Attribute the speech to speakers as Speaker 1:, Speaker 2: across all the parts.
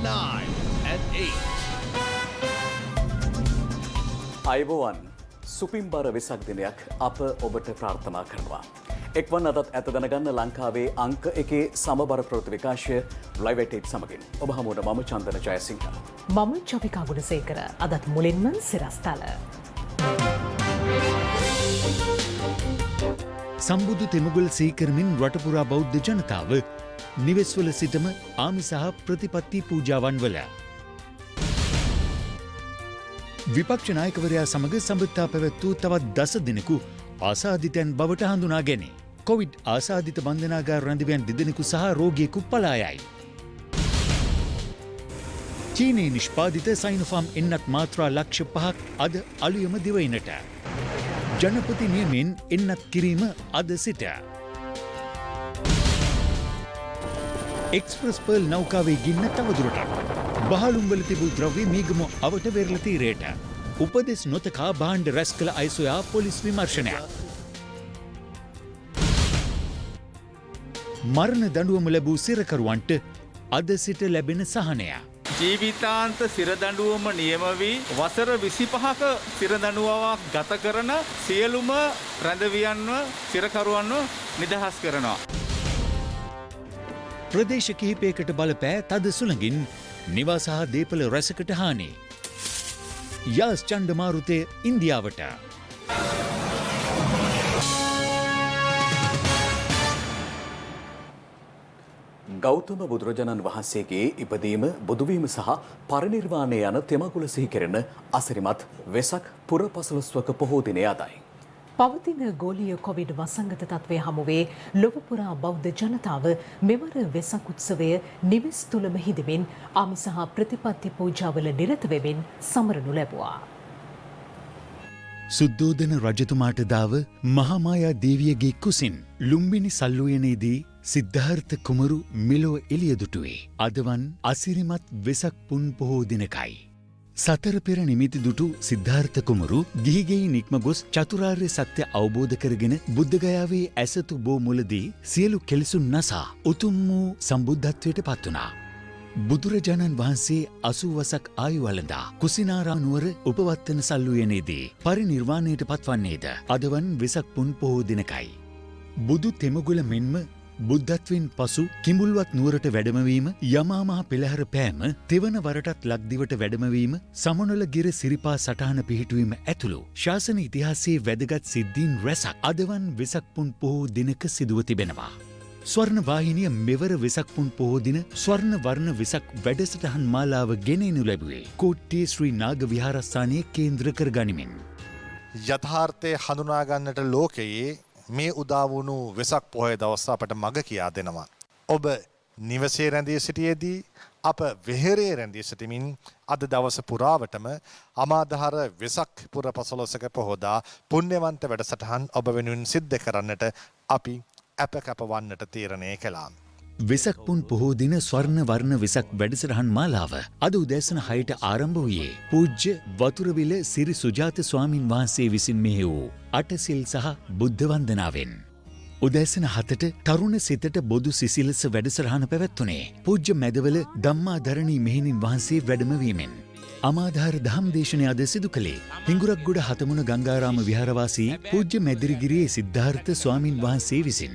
Speaker 1: 9 and 8.
Speaker 2: අයබෝවන් සුපිම්බර Vesak දිනයක් අප ඔබට ප්‍රාර්ථනා කරනවා. එක්වන් අදත් ඇත දැනගන්න ලංකාවේ අංක එකේ සමබර ප්‍රවෘත්ති විකාශය ලයිව් එට් සමගින් ඔබ හමුවට මම චන්දන ජයසිංහ.
Speaker 3: මම චොපිකා ගුණසේකර. අදත් මුලින්ම සිරස්තල.
Speaker 4: සම්බුදු තෙමුගල් සීකරමින් රටපුරා බෞද්ධ ජනතාව නිවෙස්වල සිටම ආමි සහ ප්‍රතිපත්ති පූජාවන් වල විපක්ෂ නායකවරයා සමග සම්බන්ධතා පැවැත් වූ තවත් දස දිනකු ආසාදිතයන් බවට හඳුනා ගැනේ. කොවිඩ් ආසාදිත බන්ධනාගාර රැඳවියන් දෙදෙනෙකු සහ රෝගියෙකු පලා යයි. චීනයේ නිෂ්පාදිත සයිනෝෆාම් එන්නත් මාත්‍රා ලක්ෂ 5ක් අද අලුයම දිවයිනට. ජනපති නියමෙන් එන්නත් කිරීම අද සිට. එක්ස්ප්‍රස් පර්ල් නෞකාවේ ගින්න තවදුරටත්. බහලුම්වල තිබූ ද්‍රව්‍ය මීගමු අවට වෙරළ තීරයට. උපදෙස් නොතකා භාණ්ඩ රැස් කළ අය සොයා පොලිස් විමර්ශනයක්. මරණ දඬුවම ලැබූ සිරකරුවන්ට අද සිට ලැබෙන සහනය.
Speaker 5: ජීවිතාන්ත සිරදඬුවම නියම වී වසර 25ක සිරදඬුවමක් ගත කරන සියලුම රැඳවියන්ව සිරකරුවන්ව නිදහස් කරනවා.
Speaker 4: ප්‍රදේශ කිහිපයකට බලපෑ තද සුළඟින් නිවාස හා දේපල රැසකට හානි. යාස් චණ්ඩමාරුතය ඉන්දියාවට.
Speaker 2: ගෞතම බුදුරජාණන් වහන්සේගේ ඉපදීම බුදුවීම සහ පරිනිර්වාණය යන තෙමකුල සිහි කෙරෙන අසිරිමත් වෙසක් පුර පසළොස්වක පොහෝ දිනය අදයි.
Speaker 3: පවතින ගෝලීය කොවිඩ් වසංගත තත්ත්වය හමුවේ ලොව පුරා බෞද්ධ ජනතාව මෙවර වෙසක් උත්සවය නිවෙස් තුළම හිඳමින් ආමි සහ ප්‍රතිපත්ති පූජාවල නිරත වෙමින් සමරනු ලැබුවා.
Speaker 4: සුද්ධෝදන රජතුමාට දාව මහාමායා දේවියගේ කුසින් ලුම්බිනි සල්ලුයනේදී සිද්ධාර්ථ කුමරු මිලෝ එළිය දුටුවේ. අදවන් අසිරිමත් වෙසක් පුන් පොහෝ දිනකයි. සතර පෙර නිමිති දුටු සිද්ධාර්ථ කුමරු ගිහිගෙයි නික්ම ගොස් චතුරාර්ය සත්‍ය අවබෝධ කරගෙන බුද්ධගයාවේ ඇසතු බෝ මුලදී සියලු කෙලෙසුන් නසා උතුම් වූ සම්බුද්ධත්වයට පත් වුණා. බුදුරජාණන් වහන්සේ 80 වසක් ආයු වළඳා කුසිනාරා නුවර උපවත්තන සල්ලුයනේදී පරිනිර්වාණයට පත්වන්නේද අදවන් වෙසක් පුන් පොහෝ දිනකයි. බුදු තෙමුගුල මෙන්ම බුද්ධත්වයෙන් පසු කිඹුල්වත් නුවරට වැඩමවීම, යමාමහ පෙළහැර පෑම, තෙවන වරටත් ලක්දිවට වැඩමවීම, සමනොල ගිර සිරිපා සටහන පිහිටුවීම ඇතුළු ශාසන ඉතිහාසයේ වැදගත් සිද්ධීන් රැසක් අදවන් වෙසක් පුන් පොහෝ දිනක සිදුව තිබෙනවා. ස්වර්ණ වාහිනිය මෙවර වෙසක් පුන් පොහෝ දින ස්වර්ණ වර්ණ වෙසක් වැඩසටහන් මාලාව ගෙනෙනු ලැබුවේ කෝට්ටේ ශ්‍රී නාග විහාරස්ථානයේ කේන්ද්‍ර කර ගනිමින්.
Speaker 6: යථාර්ථය හඳුනාගන්නට ලෝකයේ මේ උදාවුණු වෙසක් පොහොය දවස අපට මඟ කියා දෙනවා. ඔබ නිවසේ රැඳී සිටියේදී අප වෙහෙරේ රැඳී සිටිමින් අද දවස පුරාවටම අමාදහර වෙසක් පුර පසළොස්වක පොහොදා පුණ්‍යවන්ත වැඩසටහන් ඔබ වෙනුවෙන් සිද්ධ කරන්නට අපි අප කැපවන්නට තීරණය කළා.
Speaker 4: වෙසක් පුන් පොහෝ දින ස්වර්ණ වර්ණ වෙසක් වැඩසටහන් මාලාව අද උදෑසන 6ට ආරම්භ වූයේ පූජ්‍ය වතුරවිල සිරි සුජාත ස්වාමින් වහන්සේ විසින් මෙහෙ වූ අටසිල් සහ බුද්ධ වන්දනාවෙන්. උදෑසන 7ට තරුණ සිතට බොදු සිසිලස වැඩසටහන පැවැත්වුණේ පූජ්‍ය මැදවල ධම්මාධරණී මෙහෙණින් වහන්සේ වැඩමවීමෙන්. අමාධාර දහම් දේශනය අද සිදු කළේ හිඟුරක්ගොඩ හතමුණ ගංගාරාම විහාරවාසී පූජ්‍ය මැදිරිගිරියේ සිද්ධාර්ථ ස්වාමින් වහන්සේ විසින්.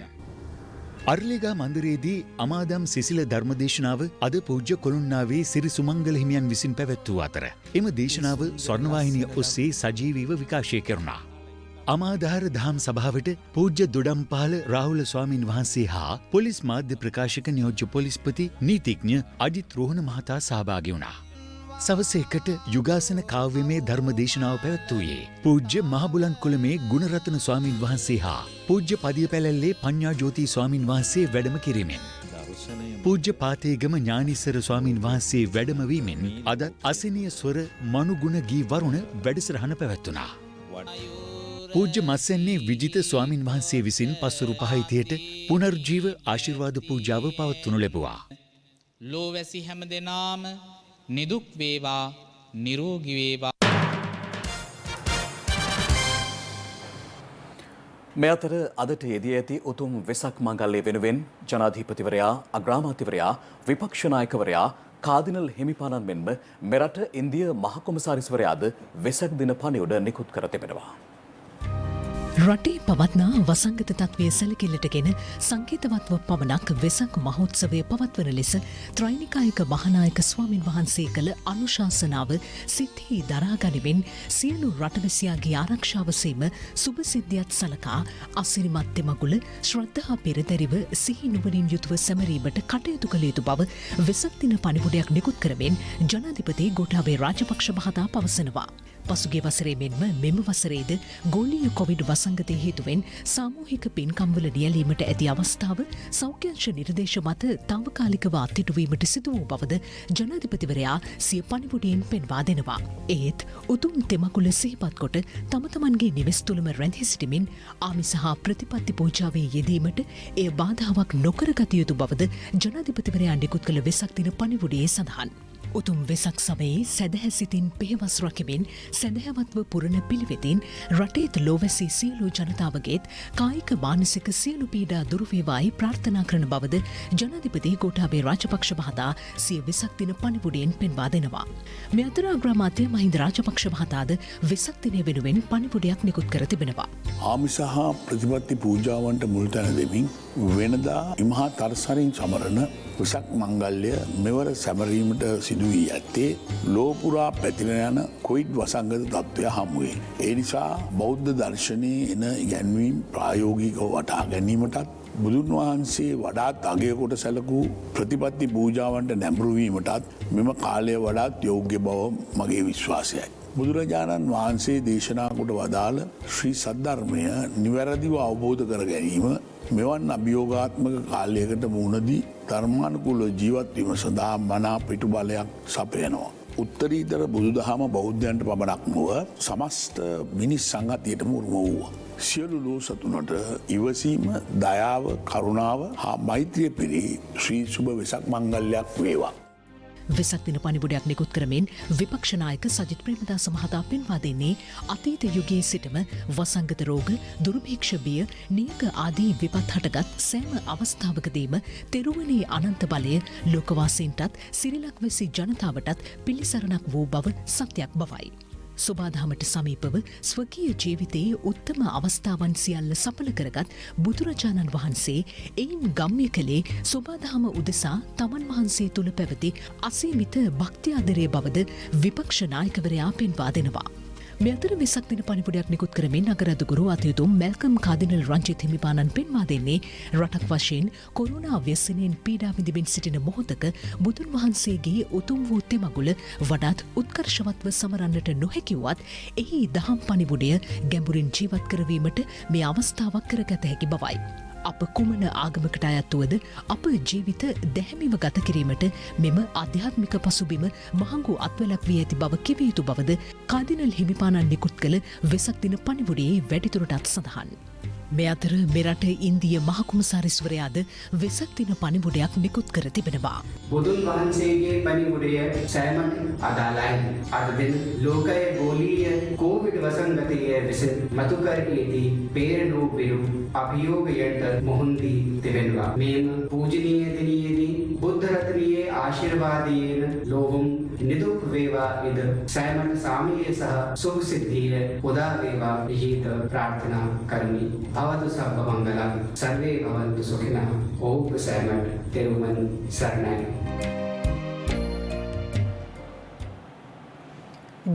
Speaker 4: අර්ලිගා මන්දිරයේදී අමාදම් සිසිල ධර්මදේශනාව අද පූජ්‍ය කොළුන්නාවේ සිරි සුමංගල හිමියන් විසින් පැවැත් වූ අතර එම දේශනාව ස්වර්ණවාහිනිය ඔස්සේ සජීවීව විකාශය කෙරුණා. අමාධාර දහම් සභාවට පූජ්‍ය දොඩම්පාල රාහුල ස්වාමින් වහන්සේ හා පොලිස් මාධ්‍ය ප්‍රකාශක නියෝජ්‍ය පොලිස්පති නීතිඥ අජිත් රෝහණ මහතා සහභාගී වුණා. සවස 1ට යුගාසන කාව්‍යමය ධර්ම දේශනාව පැවැත්වූයේ පූජ්‍ය මහබුලන් කුලමේ ගුණරත්න ස්වාමින් වහන්සේ හා පූජ්‍ය පදිය පැලැල්ලේ පඤ්ඤා ජෝති ස්වාමින් වහන්සේ වැඩම කිරීමෙන් පූජ්‍ය පාතේගම ඥානිසර ස්වාමින් වහන්සේ වැඩම වීමෙන් අද අසිනිය ස්වර මනුගුණ ගී වරුණ වැඩසටහන පැවැත්වුණා. පූජ්‍ය මස්සෙන්නේ විජිත ස්වාමින් වහන්සේ විසින් පස්වරු 5:30ට පුනර්ජීව ආශිර්වාද පූජාව පවත්වනු ලැබුවා.
Speaker 7: ලෝවැසි හැම දෙනාම නිදුක් වේවා නිරෝගී වේවා.
Speaker 2: මේ අතර අදට යෙදී ඇති උතුම් වෙසක් මංගල්‍ය වෙනුවෙන් ජනාධිපතිවරයා, අග්‍රාමාත්‍යවරයා, විපක්ෂ නායකවරයා, කාදිනල් හිමිපාණන් මෙන්ම මෙරට ඉන්දිය මහකොමසාරිස්වරයාද වෙසක් දින පණිවුඩ නිකුත් කර තිබෙනවා.
Speaker 3: රටේ පවත්නා වසංගත තත්ත්වය සැලකිල්ලටගෙන සංකේතවත්ව පමණක් වෙසක් මහෝත්සවය පවත්වන ලෙස ත්‍රෛනිකායක මහානායක ස්වාමින් වහන්සේ කළ අනුශාසනාව සිද්ධි දරාගනිමින් සියලු රටවැසියාගේ ආරක්ෂාව සීම සුබ සිද්ධියත් සලකා අසිරිමත් තෙමගුල ශ්‍රද්ධා පෙරදැරිව සිහි නුවණින් යුතුව සැමරීමට කටයුතු කළ යුතු බව වෙසක් දින පණිවුඩයක් නිකුත් කරමින් ජනාධිපති ගෝඨාභය රාජපක්ෂ මහතා පවසනවා. පසුගිය වසරේ මෙන්ම මෙම වසරේද ගෝලීය කොවිඩ් වසංගතය හේතුවෙන් සාමූහික පින්කම්වල නියැලීමට ඇති අවස්ථාව සෞඛ්‍යංශ නිර්දේශ මත තාවකාලිකව අත්හිටුවීමට සිදු වූ බවද ජනාධිපතිවරයා සිය පණිවුඩයෙන් පෙන්වා දෙනවා. ඒත් උතුම් තෙමකුල සිහිපත් කොට තම තමන්ගේ නිවෙස් තුළම රැඳී සිටිමින් ආමිස හා ප්‍රතිපත්ති පූජාවේ යෙදීමට එය බාධාවක් නොකරගත යුතු බවද ජනාධිපතිවරයා නිකුත් කළ වෙසක් දින පණිවුඩයේ සඳහන්. උතුම් වෙසක් සමයේ සැදැහැ සිතින් පෙහෙවස් රකිමින් සැදැහැවත්ව පුරණ පිළිවෙතින් රටේත් ලෝවැසි සියලු ජනතාවගේත් කායික මානසික සියලු පීඩා දුරුවේවායි ප්‍රාර්ථනා කරන බවද ජනාධිපති ගෝඨාභය රාජපක්ෂ මහතා සිය වෙසක් දින පණිවුඩයෙන් පෙන්වා දෙනවා. මේ අතර අග්‍රාමාත්‍ය මහින්ද රාජපක්ෂ මහතාද වෙසක් දිනය වෙනුවෙන් පණිවුඩයක් නිකුත් කර තිබෙනවා.
Speaker 8: ආමිස හා ප්‍රතිපත්ති පූජාවන්ට මුල් තැන දෙමින් වෙනදා ඉමහා තරසරින් සමරන වෙසක් මංගල්‍ය මෙවර සැමරීමට සිදුවී ඇත්තේ ලෝපුරා පැතිර යන කොයිඩ් වසංගත තත්ත්වය හමුවේ. ඒ නිසා බෞද්ධ දර්ශනයේ එන ඉගැන්වීම් ප්‍රායෝගිකව වටහා ගැනීමටත් බුදුන් වහන්සේ වඩාත් අගයකොට සැලකූ ප්‍රතිපත්ති පූජාවන්ට නැඹුරුවීමටත් මෙම කාලය වඩාත් යෝග්‍ය බව මගේ විශ්වාසයයි. බුදුරජාණන් වහන්සේ දේශනා කොට වදාළ ශ්‍රී සද්ධර්මය නිවැරදිව අවබෝධ කර ගැනීම මෙවන් අභියෝගාත්මක කාලයකට මුහුණදී ධර්මානුකූල ජීවත්වීම සඳහා මනා පිටු බලයක් සපයනවා. උත්තරීතර බුදුදහම බෞද්ධයන්ට පමණක් නොව සමස්ත මිනිස් සංගතියටම උරුම වූවා. සියලු ලෝ සතුනට ඉවසීම, දයාව, කරුණාව හා මෛත්‍රිය පිරි ශ්‍රී සුබ වෙසක් මංගල්‍යයක් වේවා.
Speaker 3: වෙසක් දින පණිවුඩයක් නිකුත් කරමින් විපක්ෂ නායක සජිත් ප්‍රේමදාස මහතා පෙන්වා දෙන්නේ අතීත යුගයේ සිටම වසංගත රෝග, දුර්භික්ෂ බිය, නියක ආදී විපත් හටගත් සෑම අවස්ථාවකදීම තෙරුවනේ අනන්ත බලය ලෝකවාසීන්ටත් සිරිලක් වැසි ජනතාවටත් පිළිසරණක් වූ බව සත්‍යයක් බවයි. සුබාදහමට සමීපව ස්වකීය ජීවිතයේ උත්තම අවස්ථාවන් සියල්ල සඵල කරගත් බුදුරජාණන් වහන්සේ එයින් ගම්‍ය කළේ සුබාදහම උදෙසා තමන් වහන්සේ තුළ පැවති අසීමිත භක්තිආදරය බවද විපක්ෂ නායකවරයා පෙන්වා දෙනවා. මේ අතර වෙසක් දින පණිවුඩයක් නිකුත් කරමින් අගරාදුගුරු අතිඋතුම් මැල්කම් කාදිනල් රංජිත් හිමිපාණන් පෙන්වා දෙන්නේ රටක් වශයෙන් කොරෝනා ව්‍යසනයෙන් පීඩා විඳිමින් සිටින මොහොතක බුදුන් වහන්සේගේ උතුම් වූ තෙමගුල වඩාත් උත්කර්ෂවත්ව සමරන්නට නොහැකිවත් එහි දහම් පණිවුඩය ගැඹුරින් ජීවත් කරවීමට මේ අවස්ථාවක් කරගත හැකි බවයි. අප කුමන ආගමකට අයත්තුවද අප ජීවිත දැහැමිව ගත කිරීමට මෙම අධ්‍යාත්මික පසුබිම මහඟු අත්වලක් වී ඇති බව කිව යුතු බවද කාදිනල් හිමිපාණන් නිකුත් කළ වෙසක් දින පණිවුඩයේ වැඩිදුරටත් සඳහන්. මේ අතර මෙරට ඉන්දිය මහකුමසාරිස්වරයාද වෙසක් දින පණිවුඩයක් නිකුත් කර තිබෙනවා.
Speaker 9: බුදුන් වහන්සේගේ පණිවුඩය සෑමට අදාළයි. අද දින ලෝකයේ ගෝලීය කොවිඩ් වසංගතය විසින් මතු කර ඇති පේරණූ පිරු අභියෝගයට මුහුණ දී තිබෙනවා. මේම පූජනීය දිනයේදී බුද්ධ රත්නයේ ආශිර්වාදයෙන් ලෝභම් නිදුක් වේවා ඉද සෑමට සාමීය සහ සුභ සිද්ධිය උදා වේවා ඉහිත ප්‍රාර්ථනා කරමි. භවතු සබ්බ මංගලං සර්වේ භවන්තු සුඛිනः. ඕම් සෑමට තෙරුවන් සරණයි.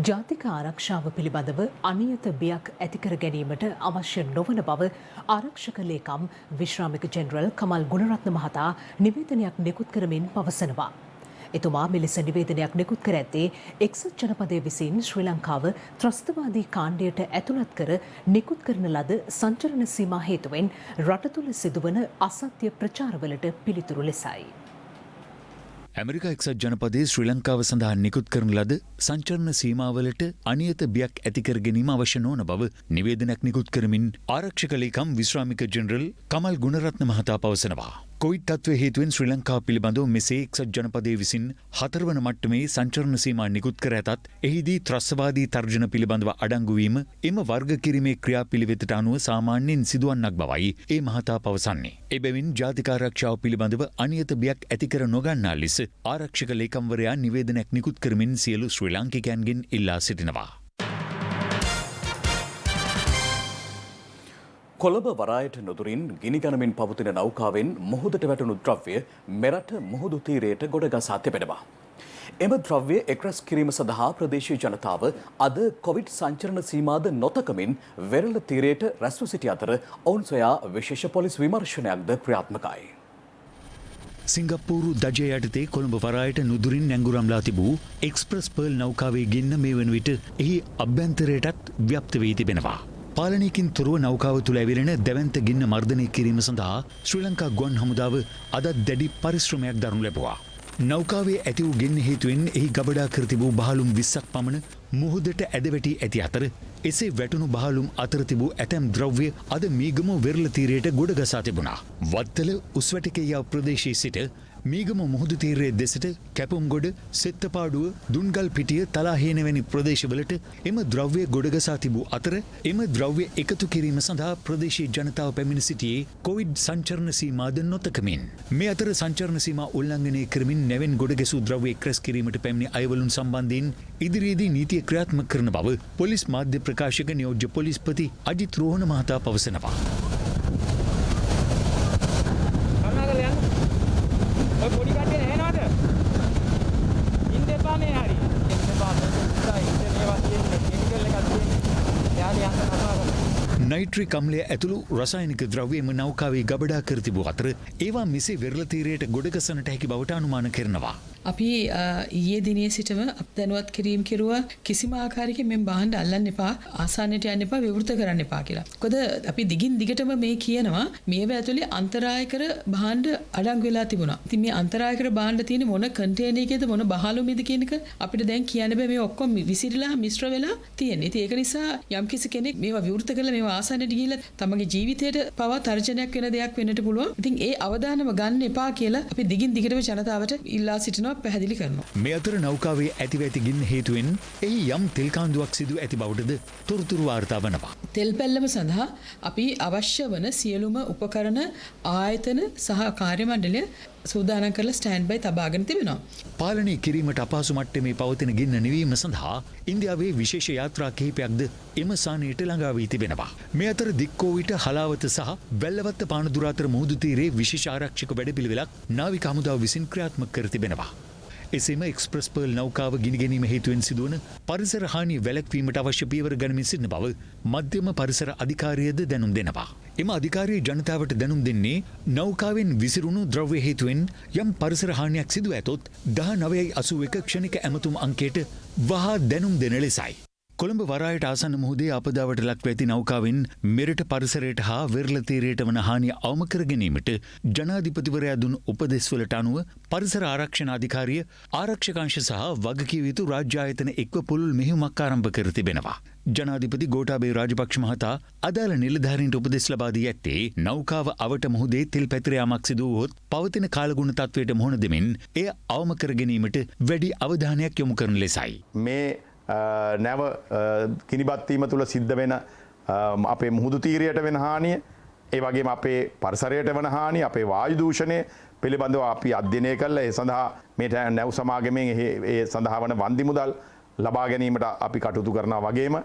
Speaker 3: ජාතික ආරක්ෂාව පිළිබඳව අනියත බියක් ඇතිකර ගැනීමට අවශ්‍ය නොවන බව ආරක්ෂක ලේකම් විශ්‍රාමික ජෙනරල් කමල් ගුණරත්න මහතා නිවේදනයක් නිකුත් කරමින් පවසනවා. එතුමා මෙලෙස නිවේදනයක් නිකුත් කර ඇත්තේ එක්සත් ජනපදය විසින් ශ්‍රී ලංකාව ත්‍රස්තවාදී කාණ්ඩයට ඇතුළත් කර නිකුත් කරන ලද සංචරණ සීමා හේතුවෙන් රට තුළ සිදුවන අසත්‍ය ප්‍රචාරවලට පිළිතුරු ලෙසයි.
Speaker 4: ඇමරිකා එක්සත් ජනපදයේ ශ්‍රී ලංකාව සඳහා නිකුත් කරන ලද සංචරණ සීමාවලට අනියත බියක් ඇතිකර ගැනීම අවශ්‍ය නොවන බව නිවේදනයක් නිකුත් කරමින් ආරක්ෂක ලේකම් විශ්‍රාමික ජෙනරල් කමල් ගුණරත්න මහතා පවසනවා. කොවිඩ් තත්ත්වය හේතුවෙන් ශ්‍රී ලංකාව පිළිබඳව මෙසේ එක්සත් ජනපදයේ විසින් 4 වන මට්ටමේ සංචරණ සීමා නිකුත් කර ඇතත් එහිදී ත්‍රස්තවාදී තර්ජන පිළිබඳව අඩංගු වීම එම වර්ග කිරීමේ ක්‍රියාපිළිවෙතට අනුව සාමාන්‍යයෙන් සිදුවන්නක් බවයි ඒ මහතා පවසන්නේ. එබැවින් ජාතික ආරක්ෂාව පිළිබඳව අනියත බියක් ඇති කර නොගන්නා ලෙස ආරක්ෂක ලේකම්වරයා නිවේදනයක් නිකුත් කරමින් සියලු ශ්‍රී ලාංකිකයන්ගෙන් ඉල්ලා සිටිනවා.
Speaker 2: කොළඹ වරායට නුදුරින් ගිනිගනමින් පවතින නෞකාවෙන් මුහුදට වැටුණු ද්‍රව්‍ය මෙරට මුහුදු තීරයට ගොඩගසා තිබෙනවා. එම ද්‍රව්‍ය එක්රැස් කිරීම සඳහා ප්‍රදේශීය ජනතාව අද කොවිඩ් සංචරණ සීමාද නොතකමින් වෙරළ තීරයට රැස්ව සිටි අතර ඔවුන් සොයා විශේෂ පොලිස් විමර්ශනයක්ද ක්‍රියාත්මකයි.
Speaker 4: සිංගප්පූරු දජය යටතේ කොළඹ වරායට නුදුරින් නැංගුරම්ලා තිබූ එක්ස්ප්‍රස් පර්ල් නෞකාවේ ගින්න මේ වන විට එහි අභ්‍යන්තරයටත් ව්‍යප්ත වී තිබෙනවා. පාලනයකින් තොරව නෞකාව තුළ ඇවිලෙන දැවන්ත ගින්න මර්ධනය කිරීම සඳහා ශ්‍රී ලංකා ගුවන් හමුදාව අදත් දැඩි පරිශ්‍රමයක් දරනු ලැබුවා. නෞකාවේ ඇති වූ ගෙන්න හේතුවෙන් එහි ගබඩා කර තිබූ බහලුම් 20ක් පමණ මුහුදට ඇදවැටි ඇති අතර එසේ වැටුණු බහලුම් අතර තිබූ ඇතැම් ද්‍රව්‍ය අද මීගම වෙරළ තීරයට ගොඩගසා තිබුණා. වත්තල උස්වැටකෙයා ප්‍රදේශයේ සිට මීගම මුහුදු තීරයේ දෙසට කැපුම්ගොඩ සෙත්තපාඩුව දුන්ගල් පිටිය තලාහේන වැනි ප්‍රදේශවලට එම ද්‍රව්‍ය ගොඩගසා තිබූ අතර එම ද්‍රව්‍ය එකතු කිරීම සඳහා ප්‍රදේශීය ජනතාව පැමිණ සිටියේ කොවිඩ් සංචරණ සීමාද නොතකමින්. මේ අතර සංචරණ සීමා උල්ලංඝනය කරමින් නැවෙන් ගොඩගැසූ ද්‍රව්‍ය එක්රැස් කිරීමට පැමිණි අයවලුන් සම්බන්ධයෙන් ඉදිරියේදී නීතිය ක්‍රියාත්මක කරන බව පොලිස් මාධ්‍ය ප්‍රකාශක නියෝජ්‍ය පොලිස්පති අජිත් රෝහණ මහතා පවසනවා. නයිට්‍රික් අම්ලය ඇතුළු රසායනික ද්‍රව්‍යම නෞකාවේ ගබඩා කර තිබූ අතර ඒවා මෙසේ වෙරළ තීරයට ගොඩගසන්නට හැකි බවට අනුමාන කරනවා.
Speaker 10: අපි ඊයේ දිනේ සිටම දැනුවත් කිරීම කෙරුවා කිසිම ආකාරයකින් මෙම් බාහන්න අල්ලන්න එපා ආසන්නයට යන්න එපා විවෘත කරන්න එපා කියලා. මොකද අපි දිගින් දිගටම මේ කියනවා මේව ඇතුලේ අන්තරායකර භාණ්ඩ අඩංගු වෙලා තිබුණා. ඉතින් මේ අන්තරායකර භාණ්ඩ තියෙන මොන කන්ටේනර් එකේද මොන බහලුමේද කියන එක අපිට දැන් කියන්න බෑ. මේ ඔක්කොම විසිරලා මිශ්‍ර වෙලා තියෙන්නේ. ඉතින් ඒක නිසා යම්කිසි කෙනෙක් මේවා විවෘත කරලා මේවා ආසන්නයට ගිහිල්ලා තමගේ ජීවිතයට පවා තර්ජනයක් වෙන දෙයක් වෙන්නට පුළුවන්. ඉතින් ඒ අවදානම ගන්න එපා කියලා අපි දිගින් දිගටම ජනතාවට ඉල්ලා සිටිනවා. පැහැදිලි කරනවා.
Speaker 4: මේ අතර නෞකාවේ ඇතිව ඇති ගින්න හේතුවෙන් එහි යම් තෙල් කාන්දුවක් සිදු ඇති බවටද තොරතුරු වාර්තා වනවා.
Speaker 10: තෙල් පැල්ලම සඳහා අපි අවශ්‍ය වන සියලුම උපකරණ ආයතන සහ කාර්ය මණ්ඩලය සූදානම් කරලා ස්ටෑන්ඩ් බයි තබාගෙන තිබෙනවා.
Speaker 4: පාලනය කිරීමට අපහසු මට්ටමේ පවතින ගින්න නිවීම සඳහා ඉන්දියාවේ විශේෂ යාත්‍රා කිහිපයක්ද එම සානයට ළඟා වී තිබෙනවා. මේ අතර දික්කෝවිට හලාවත සහ වැල්ලවත්ත පානදුර අතර මුහුදු තීරයේ විශේෂ ආරක්ෂක වැඩපිළිවෙලක් නාවික හමුදාව විසින් ක්‍රියාත්මක කර තිබෙනවා. එසේම එක්ස්ප්‍රස් පර්ල් නෞකාව ගිනිගැනීම හේතුවෙන් සිදුවන පරිසර හානිය වැළැක්වීමට අවශ්‍ය පියවර ගනිමින් සිටින බව මධ්‍යම පරිසර අධිකාරියද දැනුම් දෙනවා. එම අධිකාරිය ජනතාවට දැනුම් දෙන්නේ නෞකාවෙන් විසිරුණු ද්‍රව්‍ය හේතුවෙන් යම් පරිසර හානියක් සිදු ඇතොත් 1981 ක්ෂණික ඇමතුම් අංකයට වහා දැනුම් දෙන ලෙසයි. කොළඹ වරායට ආසන්න මුහුදේ අපදාවට ලක්ව ඇති නෞකාවෙන් මෙරට පරිසරයට හා වෙරළ තීරයට වන හානිය අවම කර ගැනීමට ජනාධිපතිවරයා දුන් උපදෙස්වලට අනුව පරිසර ආරක්ෂණ අධිකාරිය ආරක්ෂකාංශ සහ වගකිව යුතු රාජ්‍ය ආයතන එක්ව පුළුල් මෙහෙයුමක් ආරම්භ කර තිබෙනවා. ජනාධිපති ගෝඨාභය රාජපක්ෂ මහතා අදාළ නිලධාරීන්ට උපදෙස් ලබා දී ඇත්තේ නෞකාව අවට මුහුදේ තෙල් පැතිර යාමක් සිදු වුවහොත් පවතින කාලගුණ තත්ත්වයට මුහුණ දෙමින් එය අවම කර ගැනීමට වැඩි අවධානයක් යොමු කරන ලෙසයි.
Speaker 11: මේ නැව කිනිබත්වීම තුළ සිද්ධ වෙන අපේ මුහුදු තීරයට වෙන හානිය, ඒ වගේම අපේ පරිසරයට වන හානිය, අපේ වායු දූෂණය පිළිබඳව අපි අධ්‍යයනය කළා. ඒ සඳහා මේ නැව් සමාගමෙන් ඒ සඳහා වන වන්දි මුදල් ලබා ගැනීමට අපි කටයුතු කරනවා. වගේම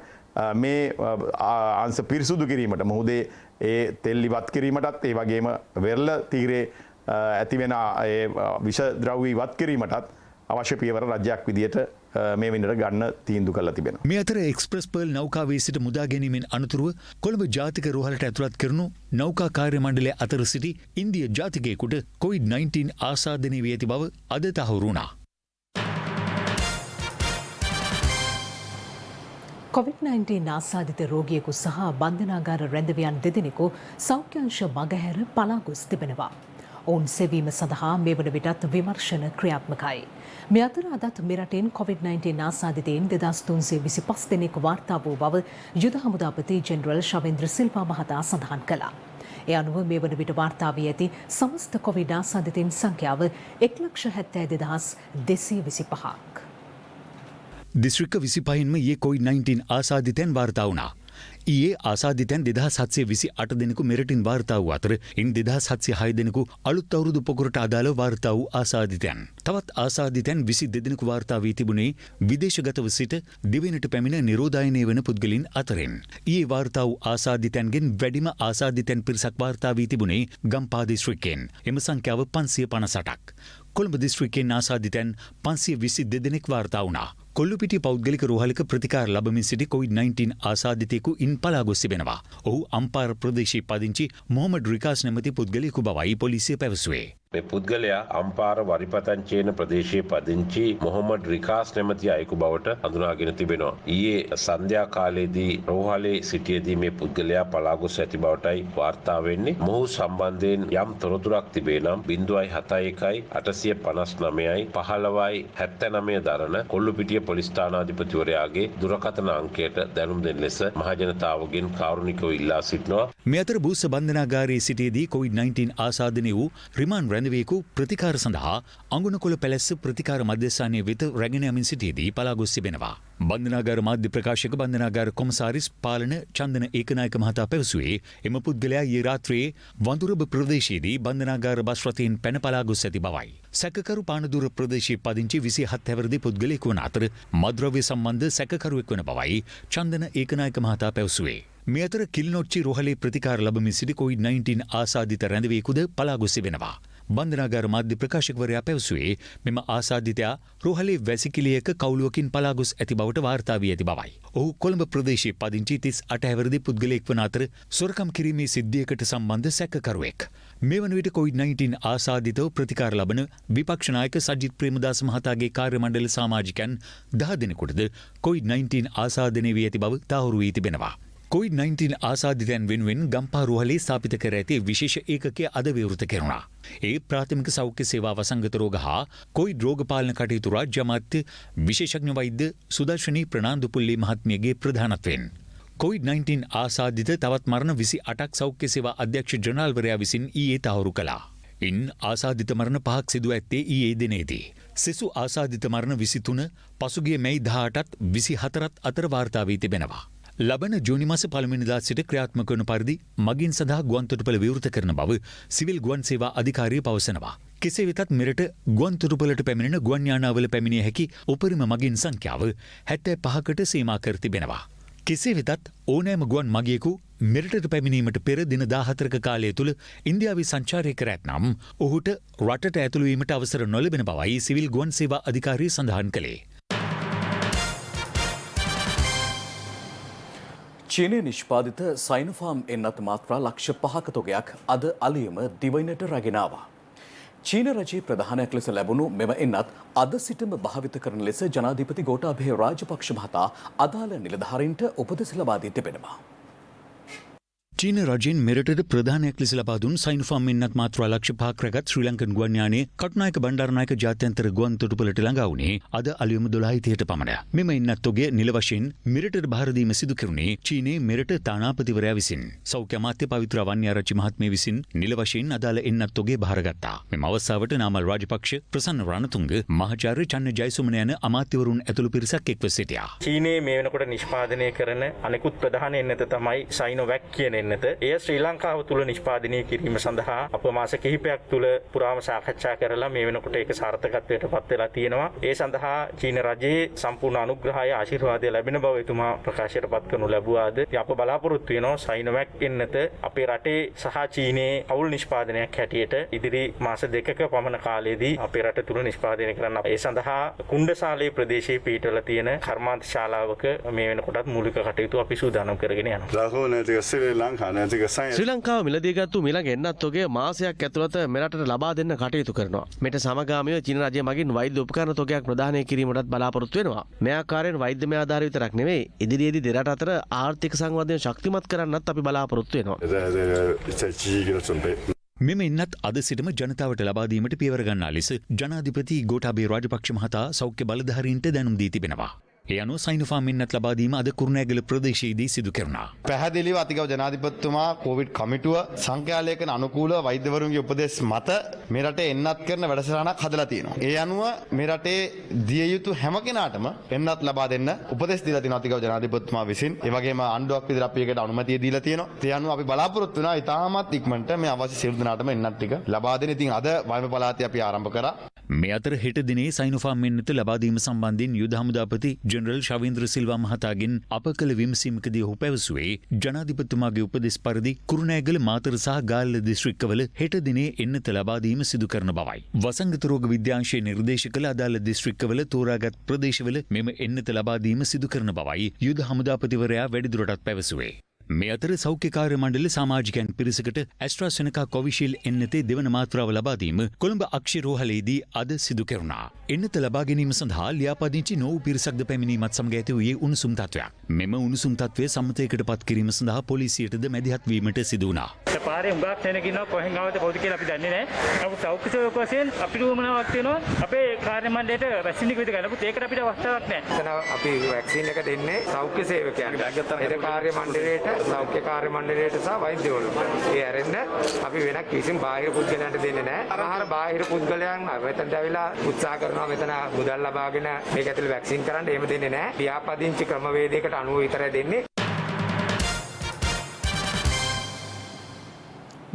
Speaker 11: මේ අංශ පිරිසුදු කිරීමට මුහුදේ ඒ තෙල් ඉවත් කිරීමටත් ඒ වගේම වෙරළ තීරයේ ඇතිවෙන ඒ විෂ ද්‍රව්‍ය ඉවත් කිරීමටත් අවශ්‍ය පියවර රජයක් විදියට මේ වෙනට ගන්න තීන්දුව කරලා තිබෙනවා.
Speaker 4: මේ අතර එක්ස්ප්‍රස් පර්ල් නෞකාවේ සිට මුදා ගැනීමෙන් අනතුරුව කොළඹ ජාතික රෝහලට ඇතුළත් කරනු නෞකා කාර්ය මණ්ඩලය අතර සිටි ඉන්දිය ජාතිකයෙකුට COVID-19 ආසාදනය වී ඇති බව අද තහවුරු වුණා.
Speaker 3: COVID-19 ආසාදිත රෝගියෙකු සහ බන්ධනාගාර රැඳවියන් දෙදෙනෙකු සෞඛ්‍යංශ මගහැර පලා ගොස් තිබෙනවා. ඔවුන් සෙවීම සඳහා මේ වන විටත් විමර්ශන ක්‍රියාත්මකයි. මේ අතර අදත් මෙරටින් COVID-19 ආසාදිතයින් 2325 දෙනෙකු වාර්තා වූ බව යුද හමුදාපති ජෙනරල් ශවේන්ද්‍ර සිල්වා මහතා සඳහන් කළා. ඒ අනුව මේ වන විට වාර්තා වී ඇති සමස්ත කොවිඩ් ආසාදිතයින් සංඛ්‍යාව 1,72,225ක්.
Speaker 4: දිස්ත්‍රික්ක 25න්ම ඊයේ කොවිඩ්-19 ආසාදිතයන් වාර්තා වුණා. ඊයේ ආසාදිතයන් 2728 දෙනෙකු මෙරටින් වාර්තා වූ අතර ඉන් 2706 දෙනෙකු අලුත් අවුරුදු පොකුරට අදාළව වාර්තා වූ ආසාදිතයන්. තවත් ආසාදිතයන් 22 දෙනෙකු වාර්තා වී තිබුණේ විදේශගතව සිට දිවයිනට පැමිණ නිරෝධායනය වන පුද්ගලයන් අතරින්. ඊයේ වාර්තා වූ ආසාදිතයන්ගෙන් වැඩිම ආසාදිතයන් පිරිසක් වාර්තා වී තිබුණේ ගම්පහ දිස්ත්‍රික්කයෙන්. එම සංඛ්‍යාව 558ක්. කොළඹ දිස්ත්‍රික්කයෙන් ආසාදිතයන් 522 දෙනෙක් වාර්තා වුණා. කොල්ලුපිටිය පෞද්ගලික රෝහලක ප්‍රතිකාර ලබමින් සිටි කොවිඩ්-19 ආසාදිතයෙකු ඉන් පලා ගොස් තිබෙනවා. ඔහු අම්පාර ප්‍රදේශයේ පදිංචි මොහමඩ් රිකාස් නැමැති පුද්ගලයෙකු බවයි පොලිසිය පැවසුවේ.
Speaker 12: මේ පුද්ගලයා අම්පාර වරිපතංචේන ප්‍රදේශයේ පදිංචි මොහමඩ් රිකාස් නැමැති අයෙකු බවට හඳුනාගෙන තිබෙනවා. ඊයේ සන්ධ්‍යා කාලයේදී රෝහලේ සිටියේදී මේ පුද්ගලයා පලා ගොස් ඇති බවටයි වාර්තා වෙන්නේ. මොහු සම්බන්ධයෙන් යම් තොරතුරක් තිබේ නම් 071 859යි 15යි 79 දරන කොල්ලුපිටිය පොලිස් ස්ථානාධිපතිවරයාගේ දුරකථන අංකයට දැනුම් දෙන ලෙස මහජනතාවගෙන් කාරුණිකව ඉල්ලා සිටිනවා.
Speaker 4: මේ අතර බූස්ස බන්ධනාගාරයේ සිටියේදී කොවිඩ්-19 ආසාදනය වූ රිමාන්ඩ් රැඳවියෙකු ප්‍රතිකාර සඳහා අඟුණකොළ පැලැස්ස ප්‍රතිකාර මධ්‍යස්ථානයේ වෙත රැගෙන යමින් සිටියේදී පලා ගොස් තිබෙනවා. බන්ධනාගාර මාධ්‍ය ප්‍රකාශක බන්ධනාගාර කොමසාරිස් පාලන චන්දන ඒකනායක මහතා පැවසුවේ එම පුද්ගලයා ඊයේ රාත්‍රියේ වඳුරබ ප්‍රදේශයේදී බන්ධනාගාර බස් රථයෙන් පැන පලා ගොස් ඇති බවයි. සැකකරු පානදුර ප්‍රදේශයේ පදිංචි 27 හැවිරිදි පුද්ගලයෙකු වන අතර මද්‍රව්‍ය සම්බන්ධ සැකකරුවෙක් වන බවයි චන්දන ඒකනායක මහතා පැවසුවේ. මේ අතර කිලිනොච්චි රෝහලේ ප්‍රතිකාර ලබමින් සිටි කොවිඩ්-19 ආසාදිත රැඳවියෙකුද පලා ගොස් තිබෙනවා. බන්ධනාගාර මාධ්‍ය ප්‍රකාශකවරයා පැවසුවේ මෙම ආසාදිතයා රෝහලේ වැසිකිළියක කවුළුවකින් පලා ගොස් ඇති බවට වාර්තා වී ඇති බවයි. ඔහු කොළඹ ප්‍රදේශයේ පදිංචි 38 හැවිරිදි පුද්ගලයෙක් වන අතර සොරකම් කිරීමේ සිද්ධියකට සම්බන්ධ සැකකරුවෙක්. මේ වන විට කොවිඩ්-19 ආසාදිතව ප්‍රතිකාර ලබන විපක්ෂ නායක සජිත් ප්‍රේමදාස මහතාගේ කාර්ය මණ්ඩල සමාජිකයන් 10 දෙනෙකුටද කොවිඩ්-19 ආසාදනය වී ඇති බව තහවුරු වී තිබෙනවා. කොවිඩ්-19 ආසාදිතයන් වෙනුවෙන් ගම්පහ රෝහලේ ස්ථාපිත කර ඇති විශේෂ ඒකකය අද විවෘත කෙරුණා. ඒ ප්‍රාථමික සෞඛ්‍ය සේවා වසංගත රෝග හා කොවිඩ් රෝග පාලන කටයුතු රාජ්‍ය අමාත්‍ය විශේෂඥ වෛද්‍ය සුදර්ශනී ප්‍රනාන්දුපුල්ලි මහත්මියගේ ප්‍රධානත්වයෙන් කොවිඩ්-19 ආසාදිත තවත් මරණ 28ක් සෞඛ්‍ය සේවා අධ්‍යක්ෂ ජනරාල්වරයා විසින් ඊයේ තහවුරු කළා. ඉන් ආසාදිත මරණ 5ක් සිදු ඇත්තේ ඊයේ දිනේදී. සෙසු ආසාදිත මරණ 23 පසුගිය මැයි 18ත් 24ත් අතර වාර්තා වී තිබෙනවා. ලබන ජූනි මාස පළමුවෙනිදා සිට ක්‍රියාත්මක වන පරිදි මගින් සඳහා ගුවන් තොටුපළ විවෘත කරන බව සිවිල් ගුවන් සේවා අධිකාරිය පවසනවා. කෙසේ වෙතත් මෙරට ගුවන් තොටුපළට පැමිණෙන ගුවන් යානාවල පැමිණිය හැකි උපරිම මගින් සංඛ්‍යාව 75කට සීමා කර තිබෙනවා. කෙසේ වෙතත් ඕනෑම ගුවන් මගියෙකු මෙරටට පැමිණීමට පෙර දින 14ක කාලය තුළ ඉන්දියාවේ සංචාරය කර ඇතනම් ඔහුට රටට ඇතුළු වීමට අවසර නොලැබෙන බවයි සිවිල් ගුවන් සේවා අධිකාරිය සඳහන් කළේ.
Speaker 2: චීනය නිෂ්පාදිත සයිනෝෆාම් එන්නත් මාත්‍රා ලක්ෂ 5ක තොගයක් අද අලියම දිවයිනට රැගෙන ආවා. චීන රජයේ ප්‍රධානයක් ලෙස ලැබුණු මෙම එන්නත් අද සිටම භාවිත කරන ලෙස ජනාධිපති ගෝඨාභය රාජපක්ෂ මහතා අදාළ නිලධාරීන්ට උපදෙස් ලබා දී තිබෙනවා.
Speaker 4: චීන රජයෙන් මෙරටට ප්‍රධානයක් ලෙස ලබා දුන් සයිනෝෆාම් එන්නත් මාත්‍රා ලක්ෂ 5ක් රැගත් ශ්‍රී ලංකන් ගුවන් යානයේ කටුනායක බණ්ඩාරනායක ජාත්‍යන්තර ගුවන් තොටුපළට ළඟා වුණේ අද අලුයම 12:30ට පමණ. මෙම එන්නත් තොගය නිල වශයෙන් මෙරටට බාර දීම සිදු කෙරුණේ චීනයේ මෙරට තානාපතිවරයා විසින්. සෞඛ්‍ය අමාත්‍ය පවිත්‍ර වන්‍යාරච්චි මහත්මිය විසින් නිල වශයෙන් අදාළ එන්නත් තොගය බාරගත්තා. මෙම අවස්ථාවට නාමල් රාජපක්ෂ, ප්‍රසන්න රණතුංග, මහාචාර්ය චන්න ජයසුමන යන අමාත්‍යවරුන් ඇතුළු පිරිසක් එක්ව සිටියා.
Speaker 13: චීනයේ මේ වෙනකොට නිෂ්පාදනය කරන අනෙකුත් ප්‍රධාන එන්නත තමයි සයිනෝවැක් කියන එන්නත. එය ශ්‍රී ලංකාව තුළ නිෂ්පාදනය කිරීම සඳහා අප මාස කිහිපයක් තුළ පුරාම සාකච්ඡා කරලා මේ වෙනකොට ඒක සාර්ථකත්වයට පත් වෙලා තියෙනවා. ඒ සඳහා චීන රජයේ සම්පූර්ණ අනුග්‍රහය ආශිර්වාදය ලැබෙන බව එතුමා ප්‍රකාශයට පත් කරනු ලැබුවාද. අප බලාපොරොත්තු වෙනවා සයිනෝවැක් එන්නත අපේ රටේ සහ චීනයේ අවුල් නිෂ්පාදනයක් හැටියට ඉදිරි මාස 2ක පමණ කාලයේදී අපේ රට තුළ නිෂ්පාදනය කරන්න. ඒ සඳහා කුණ්ඩසාලේ ප්‍රදේශයේ පිහිටවලා තියෙන කර්මාන්ත ශාලාවක මේ වෙනකොටත් මූලික කටයුතු අපි සූදානම් කරගෙන යනවා.
Speaker 1: ශ්‍රී ලංකාව මිලදීගත්තු මිලග එන්නත් ඔගේ මාසයක් ඇතුළත මෙරටට ලබා දෙන්න කටයුතු කරනවා. මෙට සමගාමීව චීන රජය මගින් වෛද්‍ය උපකරණ තොගයක් ප්‍රදානය කිරීමටත් බලාපොරොත්තු වෙනවා. මේ ආකාරයෙන් වෛද්‍යමය ආධාර විතරක් නෙවෙයි ඉදිරියේදී දෙරට අතර ආර්ථික සංවර්ධනය ශක්තිමත් කරන්නත් අපි බලාපොරොත්තු වෙනවා.
Speaker 4: මෙම එන්නත් අද සිටම ජනතාවට ලබා දීමට පියවර ගන්නා ලෙස ජනාධිපති ගෝඨාභය රාජපක්ෂ මහතා සෞඛ්‍ය බලධාරීන්ට දැනුම් දී තිබෙනවා. ඒ අනුව සයිනෝෆාම් මෙන්නත් ලබා දීම අද කුරුණෑගල ප්‍රදේශයේදී සිදු කෙරුණා.
Speaker 14: පැහැදිලිව අතිගව ජනාධිපතිතුමා කොවිඩ් කමිටුව සංඛ්‍යාලයකන අනුකූල වෛද්‍යවරුන්ගේ උපදෙස් මත මේ රටේ එන්නත් කරන වැඩසටහනක් හදලා තියෙනවා. ඒ අනුව මේ රටේ දිය යුතු හැම කෙනාටම එන්නත් ලබා දෙන්න උපදෙස් දීලා තියෙනවා අතිගව ජනාධිපතිතුමා විසින්. ඒ වගේම ආණ්ඩුවක් විදිහට අපි ඒකට අනුමැතිය දීලා තියෙනවා. ඒ අනුව අපි බලාපොරොත්තු වෙනවා ඉතාමත් ඉක්මනට මේ අවශ්‍ය සියලු දෙනාටම එන්නත් ටික ලබා දෙන්න. ඉතින් අද වයඹ පළාතේ අපි ආරම්භ කරා.
Speaker 4: මේ අතර හෙට දිනේ සයිනෝෆාම් මෙන්නත ලබා දීම සම්බන්ධයෙන් යුද හමුදාපති ජෙනරල් ශවීන්ද්‍ර සිල්වා මහතාගෙන් අප කළ විමසීමකදී ඔහු පැවසුවේ ජනාධිපතිතුමාගේ උපදෙස් පරිදි කුරුණෑගල මාතර සහ ගාල්ල දිස්ත්‍රික්කවල හෙට දිනේ එන්නත ලබා දීම සිදු කරන බවයි. වසංගත රෝග විද්‍යාංශයේ නිර්දේශ කළ අදාළ දිස්ත්‍රික්කවල තෝරාගත් ප්‍රදේශවල මෙම එන්නත ලබා දීම සිදු කරන බවයි යුද හමුදාපතිවරයා වැඩිදුරටත් පැවසුවේ. මේ අතර සෞඛ්‍ය කාර්ය මණ්ඩල සමාජිකයන් පිරිසකට ඇස්ට්‍රාසෙනකා කොවිෂීල්ඩ් එන්නතේ දෙවන මාත්‍රාව ලබා දීම කොළඹ අක්ෂි රෝහලේදී අද සිදු කෙරුණා. එන්නත ලබා ගැනීම සඳහා ලියාපදිංචි නොවූ පිරිසක්ද පැමිණීමත් සමග ඇති වූයේ උණුසුම් තත්ත්වයක්. මෙම උණුසුම් තත්ත්වය සම්මතයකට පත් කිරීම සඳහා පොලිසියටද මැදිහත් වීමට සිදු වුණා.
Speaker 15: පාරේ හුඟක් දෙනෙක් ඉන්නවා කොහෙන් ආවද කවුද කියලා අපි දන්නේ නැහැ. නමුත් සෞඛ්‍ය සේවක වශයෙන් අපිට උවමනාවක් තියෙනවා අපේ කාර්ය මණ්ඩලයට වැක්සින් එක විතර ගන්න. නමුත් ඒකට අපිට අවස්ථාවක් නැහැ.
Speaker 16: එතන අපි වැක්සින් එක දෙන්නේ සෞඛ්‍ය සේවකයන්ට. ඒ කාර්ය මණ්ඩලයට සෞඛ්‍ය කාර්ය මණ්ඩලයට සහ වෛද්‍යවරුන්ට. ඒ ඇරෙන්න අපි වෙන කිසිම බාහිර පුද්ගලයන්ට දෙන්නේ නැහැ. අර බාහිර පුද්ගලයන් මෙතනට ඇවිල්ලා උත්සාහ කරනවා මෙතන මුදල් ලබාගෙන මේක ඇතුළේ වැක්සින් කරන්න එහෙම දෙන්නේ නැහැ. ලියාපදිංචි ක්‍රමවේදයකට අනුව විතරයි දෙන්නේ.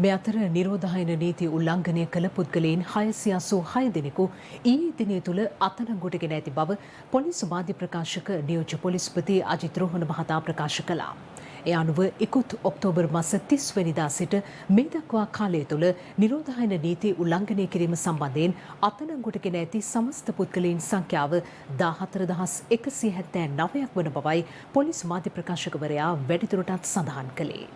Speaker 3: මේ අතර නිරෝධායන නීති උල්ලංඝනය කළ පුද්ගලයන් 686 දෙනෙකු ඊයේ දිනය තුළ අත්අඩංගුවට ගෙන ඇති බව පොලිස් මාධ්‍ය ප්‍රකාශක නියෝජ්‍ය පොලිස්පති අජිත් රෝහණ මහතා ප්‍රකාශ කළා. ඒ අනුව ඉකුත් ඔක්තෝබර් මාස 30 වෙනිදා සිට මේ දක්වා කාලය තුළ නිරෝධායන නීති උල්ලංඝනය කිරීම සම්බන්ධයෙන් අත්අඩංගුවට ගෙන ඇති සමස්ත පුද්ගලයන් සංඛ්‍යාව 14179ක් වන බවයි පොලිස් මාධ්‍ය ප්‍රකාශකවරයා වැඩිදුරටත් සඳහන් කළේ.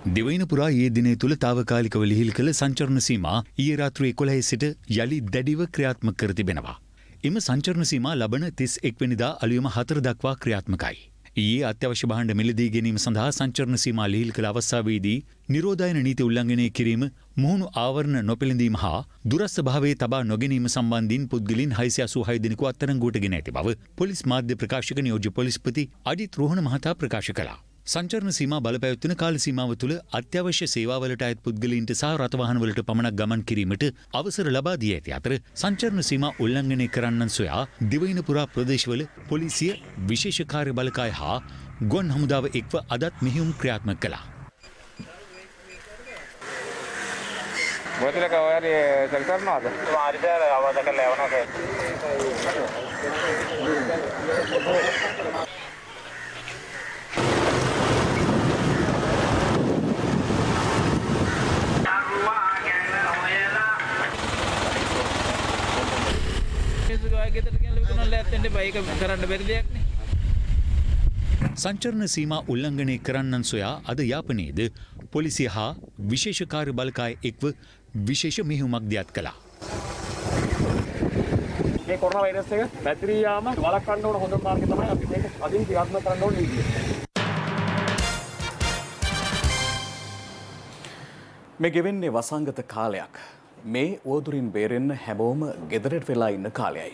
Speaker 4: දෙවයින පුරා ඊයේ දිනේ තුල తాවකාලිකව ලිහිල් කළ සංචරණ සීමා ඊයේ රාත්‍රී 11 සිට යලි දැඩිව ක්‍රියාත්මක කර තිබෙනවා. එම සංචරණ සීමා ලබන 31 වෙනිදා අලුයම 4 දක්වා ක්‍රියාත්මකයි. ඊයේ අත්‍යවශ්‍ය භාණ්ඩ මිලදී ගැනීම සඳහා සංචරණ සීමා ලිහිල් කළ අවස්ථාවේදී නිරෝධායන නීති උල්ලංඝනය කිරීම, මුහුණු ආවරණ නොපෙළඳීම හා දුරස්ථ භාවයේ තබා නොගැනීම සම්බන්ධයෙන් පුද්ගලයන් 686 දෙනෙකු අත්අඩංගුවට ගෙන ඇති බව පොලිස් මාධ්‍ය ප්‍රකාශක නියෝජ්‍ය පොලිස්පති අජිත් රෝහණ මහතා ප්‍රකාශ කළා. සංචරණ සීමා බලපැවැත්වෙන කාල සීමාව තුළ අත්‍යවශ්‍ය සේවාවලට අයත් පුද්ගලයින්ට සහ රථවාහනවලට පමණක් ගමන් කිරීමට අවසර ලබා දී ඇති අතර සංචරණ සීමා උල්ලංඝනය කරන්නන් සොයා දිවයින පුරා ප්‍රදේශවල පොලිසිය විශේෂ කාර්ය බලකාය හා ගුවන් හමුදාව එක්ව අදත් මෙහෙයුම් ක්‍රියාත්මක කළා.
Speaker 16: මොකටද ඔයාලේ සල් කරනවද? මාරිද අවද කරලා යවනවා.
Speaker 4: සංචරණ සීමා උල්ලංඝනය කරන්නන් සොයා අද යාපනයේද පොලිසිය හා විශේෂ කාර්ය බලකාය එක්ව විශේෂ මෙහෙයුමක් දියත් කළා.
Speaker 15: මේ කොරෝනා වෛරස් එක පැතිරී යාම වළක්වන්න ඕන හොඳම මාර්ගය තමයි අපි මේක අදින් ක්‍රියාත්මක කරන්න ඕන නීතිය.
Speaker 2: මේ ගෙවෙන්නේ වසංගත කාලයක්. මේ උවදුරින් බේරෙන්න හැමෝම ගෙදරට වෙලා ඉන්න කාලයයි.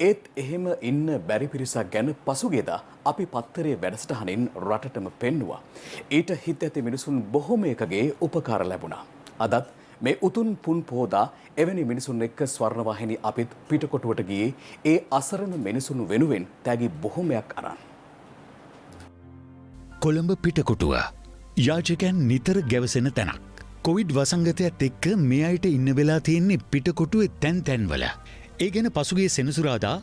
Speaker 2: ඒත් එහෙම ඉන්න බැරි පිරිසක් ගැන පසුගියදා අපි පත්තරේ වැඩසටහනින් රටටම පෙන්නුවා. ඊට හිත ඇති මිනිසුන් බොහොමයකගේ උපකාර ලැබුණා. අදත් මේ උතුම් පුන් පෝදා එවැනි මිනිසුන් එක්ක ස්වර්ණවාහිනි අපිත් පිටකොටුවට ගියේ ඒ අසරණ මිනිසුන් වෙනුවෙන් තෑගි බොහොමයක් අරන්.
Speaker 4: කොළඹ පිටකොටුව යාචකයන් නිතර ගැවසෙන තැනක්. කොවිඩ් වසංගතයත් එක්ක මේ අයට ඉන්න වෙලා තියෙන්නේ පිටකොටුවේ තැන් තැන්වල. ඒ ගැන පසුගිය සෙනසුරාදා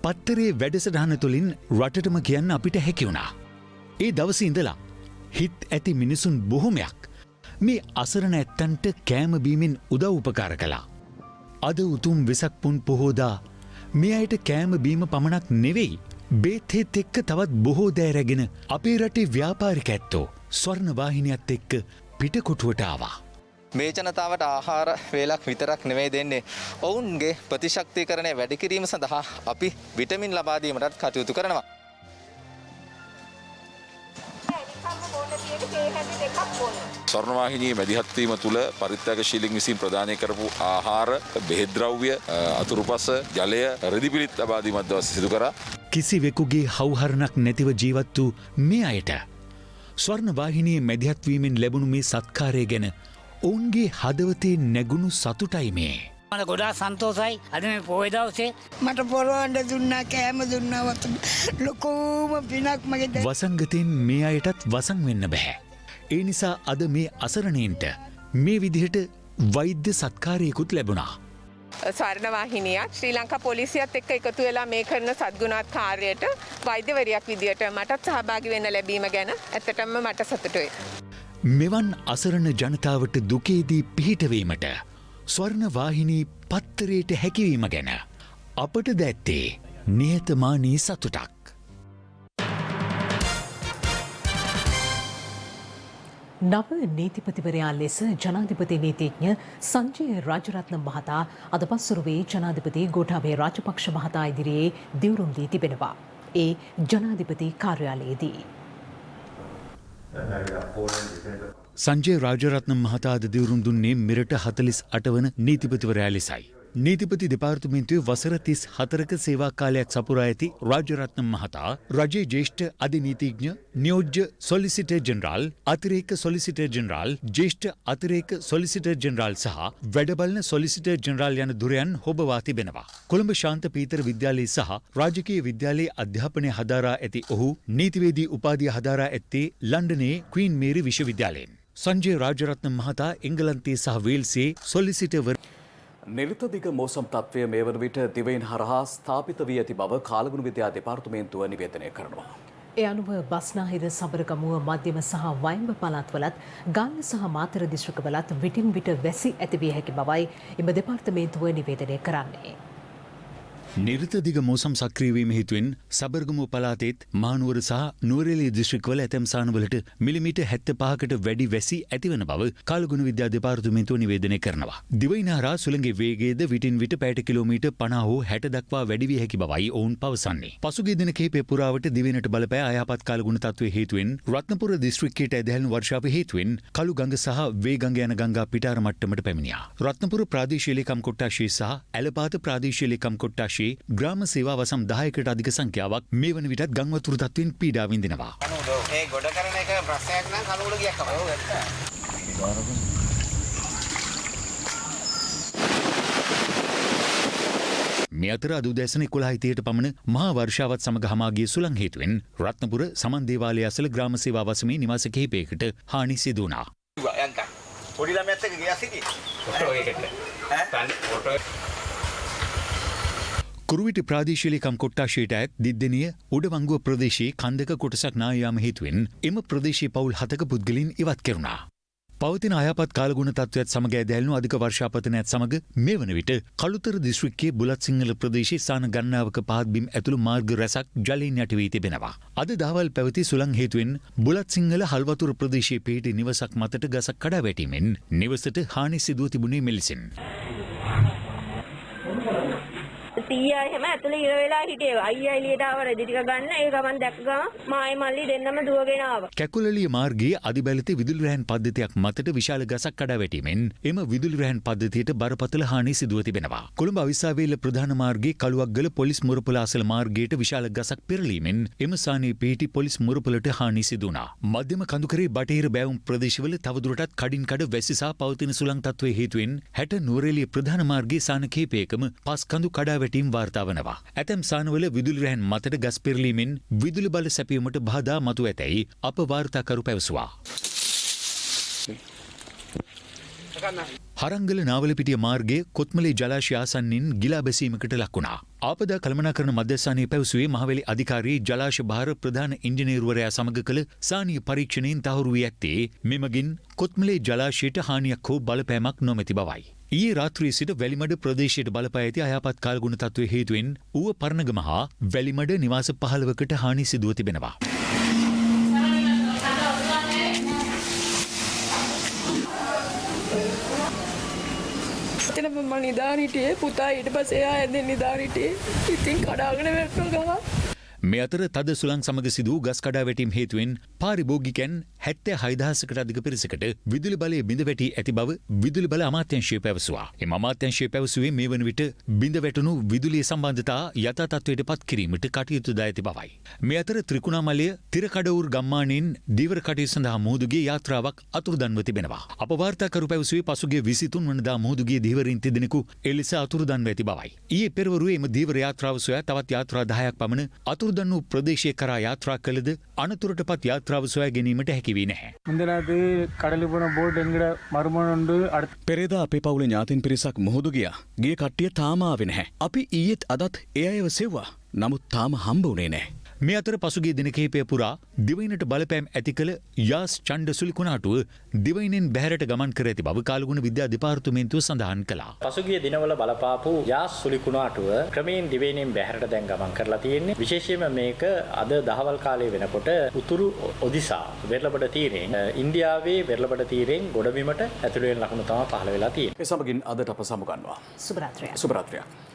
Speaker 4: පත්තරේ වැඩසටහන තුළින් රටටම කියන්න අපිට හැකි වුණා. ඒ දවසේ ඉඳලා හිත් ඇති මිනිසුන් බොහොමයක් මේ අසරණ ඇත්තන්ට කෑම බීමෙන් උදව් උපකාර කළා. අද උතුම් වෙසක් පුන් පොහෝදා මේ අයට කෑම බීම පමණක් නෙවෙයි බේත් හේත් එක්ක තවත් බොහෝ දෑ රැගෙන අපේ රටේ ව්‍යාපාරික ඇත්තෝ ස්වර්ණවාහිනියත් එක්ක පිටකොටුවට ආවා.
Speaker 17: මේ ජනතාවට ආහාර වේලක් විතරක් නෙවෙයි දෙන්නේ. ඔවුන්ගේ ප්‍රතිශක්තිකරණය වැඩි කිරීම සඳහා අපි විටමින් ලබා දීමටත් කටයුතු කරනවා.
Speaker 18: ස්වර්ණවාහිනියේ මැදිහත්වීම තුළ පරිත්‍යාගශීලීන් විසින් ප්‍රදානය කරපු ආහාර, බෙහෙත් ද්‍රව්‍ය, අතුරුපස, ජලය, රෙදි පිළිත් ලබා දීමත් දවසේ සිදු කරා.
Speaker 4: කිසිවෙකුගේ හවුහරණක් නැතිව ජීවත් වූ මේ අයට ස්වර්ණ වාහිනියේ මැදිහත්වීමෙන් ලැබුණු මේ සත්කාරය ගැන ඔවුන්ගේ හදවතේ නැගුණු සතුටයි මේ.
Speaker 19: මට ගොඩා සන්තෝසයි අද මේ පොය දවසේ මට පොරවන්න දුන්නා කෑම දුන්නා වතු ලොකෝම පිනක් මගේ
Speaker 4: වසංගතයෙන් මේ අයටත් වසං වෙන්න බැහැ. ඒ නිසා අද මේ අසරණයින්ට මේ විදිහට වෛද්‍ය සත්කාරයකුත් ලැබුණා.
Speaker 20: ස්වර්ණවාහිනියක් ශ්‍රී ලංකා පොලිසියත් එක්ක එකතු වෙලා මේ කරන සත්ගුණවත් කාර්යයට වෛද්‍යවරියක් විදියට මටත් සහභාගී වෙන්න ලැබීම ගැන ඇත්තටම මට සතුටුයි.
Speaker 4: මෙවන් අසරණ ජනතාවට දුකේදී පිහිටවීමට ස්වර්ණවාහිනී පත්තරයට හැකිවීම ගැන අපට දැත්තේ නිහතමානී සතුටක්.
Speaker 3: නව නීතිපතිවරයා ලෙස ජනාධිපති නීතිඥ සංජය රාජරත්න මහතා අද පස්වරුවේ ජනාධිපති ගෝඨාභය රාජපක්ෂ මහතා ඉදිරියේ දිවුරුම් දී තිබෙනවා. ඒ ජනාධිපති කාර්යාලයේදී.
Speaker 4: සංජය රාජරත්න මහතා අද දිවුරුම් දුන්නේ මෙරට 48 වන නීතිපතිවරයා ලෙසයි. නීතිපති දෙපාර්තමේන්තුවේ වසර 34ක සේවා කාලයක් සපුරා ඇති රාජරත්න මහතා රජයේ ජ්‍යෙෂ්ඨ අධිනීතිඥ නියෝජ්‍ය සොලිසිටර් ජෙනරාල් අතිරේක සොලිසිටර් ජෙනරාල් ජ්‍යෙෂ්ඨ අතිරේක සොලිසිටර් ජෙනරාල් සහ වැඩබලන සොලිසිටර් ජෙනරාල් යන ධුරයන් හොබවා තිබෙනවා. කොළඹ ශාන්ත පීතර විද්‍යාලයේ සහ රාජකීය විද්‍යාලයේ අධ්‍යාපනය හදාරා ඇති ඔහු නීතිවේදී උපාධිය හදාරා ඇත්තේ ලන්ඩනයේ ක්වීන් මේරි විශ්වවිද්‍යාලයෙන්. සංජය රාජරත්න මහතා එංගලන්තයේ සහ වේල්සේ සොලිසිටර්
Speaker 2: නිර්තදිග මෝසම් තත්ත්වය මේ වන විට දිවයින් හරහා ස්ථාපිත වී ඇති බව කාලගුණ විද්‍යා දෙපාර්තමේන්තුව නිවේදනය කරනවා.
Speaker 3: ඒ අනුව බස්නාහිර සබරගමුව මධ්‍යම සහ වයඹ පළාත්වලත් ගාල්ල සහ මාතර දිස්ත්‍රික්කවලත් විටින් විට වැසි ඇති විය හැකි බවයි එම දෙපාර්තමේන්තුව නිවේදනය කරන්නේ.
Speaker 4: නිර්තදිග මෝසම් සක්‍රිය වීම හේතුවෙන් සබර්ගමුව පළාතේත් මහනුවර සහ නුවරඑළිය දිස්ත්‍රික්කවල ඇතැම් ස්ථානවලට මිලිමීටර් 75කට වැඩි වැසි ඇතිවන බව කාලගුණ විද්‍යා දෙපාර්තමේන්තුව නිවේදනය කරනවා. දිවයින හරහා සුළඟේ වේගයද විටින් විට පැයට කිලෝමීටර් 50 හෝ 60 දක්වා වැඩි විය හැකි බවයි ඔවුන් පවසන්නේ. පසුගිය දින කිහිපය පුරාවට දිවයිනට බලපෑ අයහපත් කාලගුණ තත්ත්වයේ හේතුවෙන් රත්නපුර දිස්ත්‍රික්කයට ඇදහැළුණු වර්ෂාව හේතුවෙන් කළු ගඟ සහ වේ ගඟ යන ගංගා පිටාර මට්ටමට පැමිණියා. රත්නපුර ප්‍රාදේශීය ලේකම් කොට්ටාශයේ සහ ඇලපාත ප්‍රාදේශීය ලේකම් කොට්ටාශයේ ග්‍රාම සේවා වසම් 10කට අධික සංඛ්‍යාවක් මේ වන විටත් ගංවතුරු තත්ත්වයෙන් පීඩා විඳිනවා.
Speaker 19: ඒ ගොඩ කරන එක ප්‍රශ්නයක් නම් කනුවල ගියක් තමයි.
Speaker 4: මේ අතර අද උදෑසන 11:30ට පමණ මහා වර්ෂාවත් සමග හමා ගිය සුළං හේතුවෙන් රත්නපුර සමන් දේවාලය අසල ග්‍රාම සේවා වසමේ නිවාස කිහිපයකට හානි සිදු වුණා.
Speaker 19: පොඩි ළමයාත් එක්ක ගියා සිටි. ෆොටෝ එකකට.
Speaker 4: කුරුවිට ප්‍රාදේශීය ලේකම් කොට්ටාශයට ඇත් දිද්දෙනිය උඩවංගුව ප්‍රදේශයේ කන්දක කොටසක් නායාම හේතුවෙන් එම ප්‍රදේශයේ පවුල් 7ක පුද්ගලයන් ඉවත් කෙරුණා. පවතින අයහපත් කාලගුණ තත්ත්වයත් සමග ඇදහැළුණු අධික වර්ෂාපතනයත් සමග මේ වන විට කළුතර දිස්ත්‍රික්කයේ බුලත් සිංහල ප්‍රදේශයේ ස්ථාන ගණනාවක පහත් බිම් ඇතුළු මාර්ග රැසක් ජලයෙන් යට වී තිබෙනවා. අද දහවල් පැවති සුළං හේතුවෙන් බුලත් සිංහල හල්වතුර ප්‍රදේශයේ පිහිටි නිවසක් මතට ගසක් කඩා වැටීමෙන් නිවසට හානි සිදුව තිබුණේ මෙලෙසින්.
Speaker 21: සීයා එහෙම ඇතුලේ ඉර වෙලා හිටියේ. අයියා එළියට ආව රෙදි ටික ගන්න. ඒක මම දැක්ක ගමන් මායි මල්ලි දෙන්නම දුවගෙන ආවා.
Speaker 4: කැකුලලිය මාර්ගයේ අධිබැලති විදුලි රැහන් පද්ධතියක් මතට විශාල ගසක් කඩා වැටීමෙන් එම විදුලි රැහන් පද්ධතියට බරපතල හානි සිදුව තිබෙනවා. කොළඹ අවිස්සාවේල ප්‍රධාන මාර්ගයේ කළුවක්ගල පොලිස් මුරපොළ අසල මාර්ගයට විශාල ගසක් පෙරලීමෙන් එම ස්ථානයේ පිහිටි පොලිස් මුරපොළට හානි සිදු වුණා. මධ්‍යම කඳුකරේ බටහිර බෑවුම් ප්‍රදේශවල තවදුරටත් කඩින් කඩ වැසි සහ පවතින සුළං තත්ත්වයේ හේතුවෙන් 60 නුවරඑළිය ප්‍රධාන මාර්ගයේ ස්ථාන කිහිපයකම පස් කඳු කඩා වැටීම් වාර්තා වනවා. ඇතැම් ස්ථානවල විදුලි රැහන් මතට ගස් පෙරලීමෙන් විදුලි බල සැපයීමට බාධා මතු ඇතැයි අප වාර්තාකරු පැවසුවා. හරංගල නාවලපිටිය මාර්ගයේ කොත්මලේ ජලාශය ආසන්නින් ගිලා බැසීමකට ලක් වුණා. ආපදා කළමනාකරණ මධ්‍යස්ථානයේ පැවසුවේ මහවැලි අධිකාරී ජලාශ භාර ප්‍රධාන ඉංජිනේරුවරයා සමග කළ සානීය පරීක්ෂණයෙන් තහවුරු වී ඇත්තේ මෙමගින් කොත්මලේ ජලාශයට හානියක් හෝ බලපෑමක් නොමැති බවයි. ඊයේ රාත්‍රියේ සිට වැලිමඩ ප්‍රදේශයට බලපා ඇති අයහපත් කාලගුණ තත්ත්වයේ හේතුවෙන් ඌව පරණගම හා වැලිමඩ නිවාස 15කට හානි සිදුව තිබෙනවා.
Speaker 21: එතන මම නිදාගෙන හිටියේ පුතා ඊට පස්සේ එයා ඇඳෙන් නිදාගෙන හිටියේ. ඉතින් කඩාගෙන වැටුණා ගම.
Speaker 4: මේ අතර තද සුළං සමග සිදු වූ ගස් කඩා වැටීම් හේතුවෙන් පාරිභෝගිකයන් 76,000කට අධික පිරිසකට විදුලි බලය බිඳ වැටී ඇති බව විදුලි බල අමාත්‍යාංශය පැවසුවා. එම අමාත්‍යාංශය පැවසුවේ මේ වන විට බිඳ වැටුණු විදුලිය සම්බන්ධතා යථා තත්ත්වයට පත් කිරීමට කටයුතු ද ඇති බවයි. මේ අතර ත්‍රිකුණාමලය තිරකඩවුරු ගම්මානයෙන් දීවර කටයුතු සඳහා මුහුදුගේ යාත්‍රාවක් අතුරුදන්ව තිබෙනවා. අප වාර්තාකරු පැවසුවේ පසුගිය 23 වනදා මුහුදුගේ දීවරින් තිදෙනෙකු එලෙස අතුරුදන්ව ඇති බවයි. ඊයේ පෙරවරුවේ එම දීවර යාත්‍රාව සොයා තවත් යාත්‍රා 10ක් පමණ අතුරුදන් වූ ප්‍රදේශය කරා යාත්‍රා කළද අනතුරටපත් යාත්‍රාව සොයා ගැනීමට හැකි වී නැහැ.
Speaker 15: ಮುಂದಿನದು ಕಡಲಿಪುರ ಬೋಟ್ ಎಂಗಡ ಮರುಮಣುಂಡು
Speaker 2: පෙරේදා අපේ පවුලේ ඥාතීන් පිරිසක් මුහුදු ගියා. ගිය කට්ටිය තාම ආවේ නැහැ. අපි ඊයේත් අදත් ඒ අයව සෙව්වා. නමුත් තාම හම්බ වුණේ නැහැ.
Speaker 4: මේ අතර පසුගිය දින කිහිපය පුරා දිවයිනට බලපෑම් ඇති කළ යාස් ඡණ්ඩ සුලිකුණාටුව දිවයිනෙන් බැහැරට ගමන් කර ඇති බව කාලගුණ විද්‍යා දෙපාර්තමේන්තුව සඳහන් කළා.
Speaker 13: පසුගිය දිනවල බලපාපු යාස් සුලිකුණාටුව ක්‍රමයෙන් දිවයිනෙන් බැහැරට දැන් ගමන් කරලා තියෙන්නේ. විශේෂයෙන්ම මේක අද දහවල් කාලයේ වෙනකොට උතුරු ඔදිසා වෙරළබඩ තීරයෙන් ඉන්දියාවේ වෙරළබඩ තීරයෙන් ගොඩබිමට ඇතුළු වෙන ලකුණු තමයි පහළ වෙලා තියෙන්නේ.
Speaker 2: ඒ සමගින් අදට අප සමුගන්නවා.
Speaker 3: සුබ රාත්‍රියක්.
Speaker 2: සුබ රාත්‍රියක්.